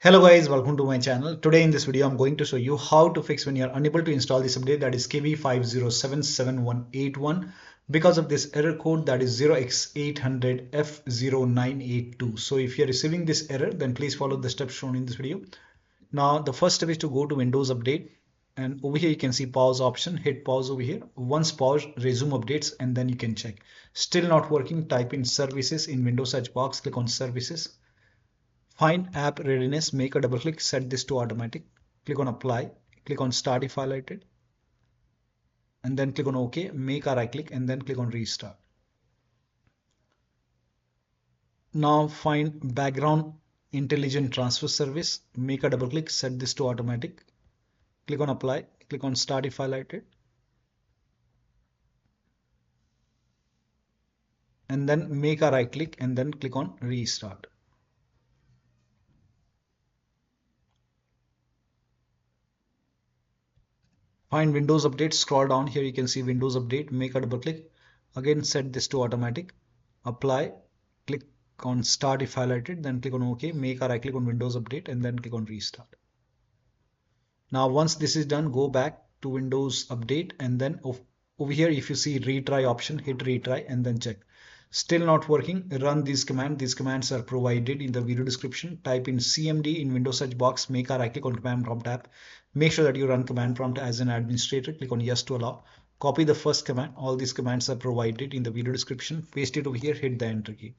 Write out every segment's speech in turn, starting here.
Hello guys, welcome to my channel. Today in this video I'm going to show you how to fix when you're unable to install this update, that is KB5077181, because of this error code, that is 0x800f0982. So if you're receiving this error, then please follow the steps shown in this video. Now the first step is to go to Windows Update, and over here you can see pause option. Hit pause over here. Once pause, resume updates, and then you can check. Still not working, type in services in Windows search box, click on services. Find app readiness, make a double click, set this to automatic, click on apply, click on start if highlighted, and then click on OK, make a right click, and then click on restart. Now find background intelligent transfer service, make a double click, set this to automatic, click on apply, click on start if highlighted, and then make a right click and then click on restart. Find Windows Update, scroll down here, you can see Windows Update, make a double click, again set this to automatic, apply, click on start if highlighted, then click on OK, make a right click on Windows Update, and then click on restart. Now once this is done, go back to Windows Update, and then over here if you see retry option, hit retry and then check. Still not working, run these commands. These commands are provided in the video description. Type in CMD in Windows search box, make a right click on command prompt app. Make sure that you run command prompt as an administrator. Click on yes to allow. Copy the first command. All these commands are provided in the video description. Paste it over here, hit the enter key.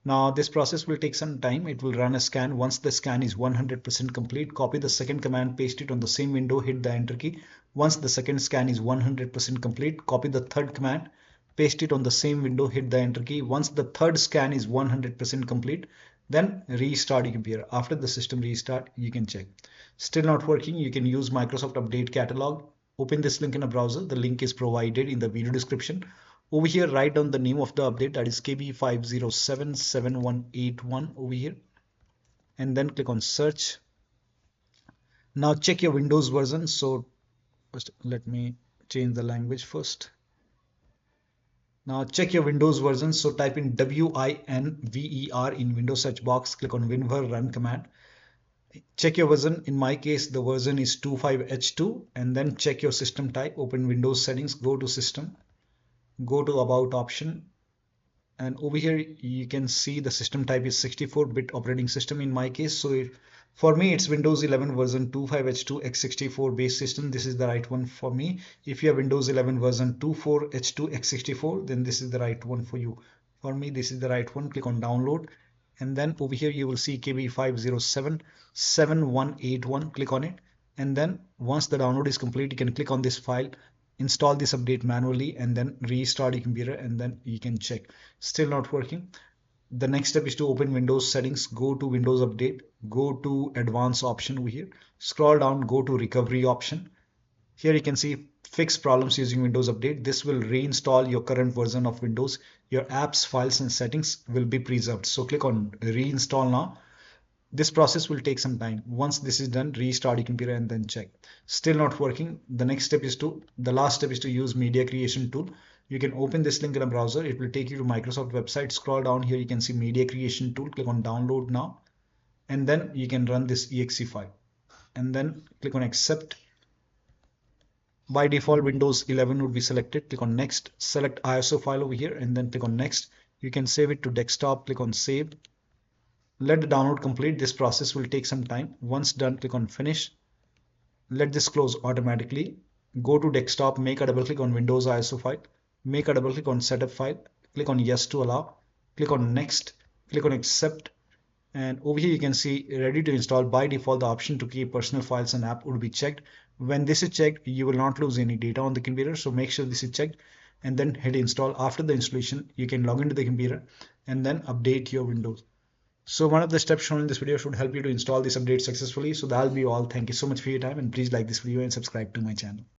Now this process will take some time. It will run a scan. Once the scan is 100% complete, copy the second command, paste it on the same window, hit the enter key. Once the second scan is 100% complete, copy the third command, paste it on the same window, hit the enter key. Once the third scan is 100% complete, then restart your computer. After the system restart, you can check. Still not working, you can use Microsoft Update Catalog. Open this link in a browser. The link is provided in the video description. Over here, write down the name of the update, that is KB5077181 over here, and then click on search. Now check your Windows version. So first let me change the language first. Now check your Windows version. So type in WINVER in Windows search box, click on WinVer run command. Check your version. In my case, the version is 25H2, and then check your system type. Open Windows settings, go to system, go to about option, and over here you can see the system type is 64-bit operating system in my case. So for me it's Windows 11 version 25H2 x64 base system. This is the right one for me. If you have Windows 11 version 24H2 x64, then this is the right one for you. For me this is the right one. Click on download, and then over here you will see KB5077181. click on it, and then once the download is complete, you can click on this file, install this update manually, and then restart your computer, and then you can check. Still not working. The next step is to open Windows settings, go to Windows Update, go to advanced option over here, scroll down, go to recovery option. Here you can see fix problems using Windows Update. This will reinstall your current version of Windows. Your apps, files and settings will be preserved. So click on reinstall now. This process will take some time. Once this is done, restart your computer and then check. Still not working. The last step is to use media creation tool. You can open this link in a browser. It will take you to Microsoft website. Scroll down here, you can see media creation tool. Click on download now, and then you can run this exe file, and then click on accept. By default Windows 11 would be selected. Click on next, select ISO file over here, and then click on next. You can save it to desktop. Click on save. Let the download complete. This process will take some time. Once done, click on finish. Let this close automatically. Go to desktop, make a double click on Windows ISO file, make a double click on setup file, click on yes to allow, click on next, click on accept, and over here you can see ready to install. By default the option to keep personal files and app would be checked. When this is checked, you will not lose any data on the computer, so make sure this is checked, and then hit install. After the installation, you can log into the computer and then update your Windows. So one of the steps shown in this video should help you to install this update successfully. So that'll be all. Thank you so much for your time, and please like this video and subscribe to my channel.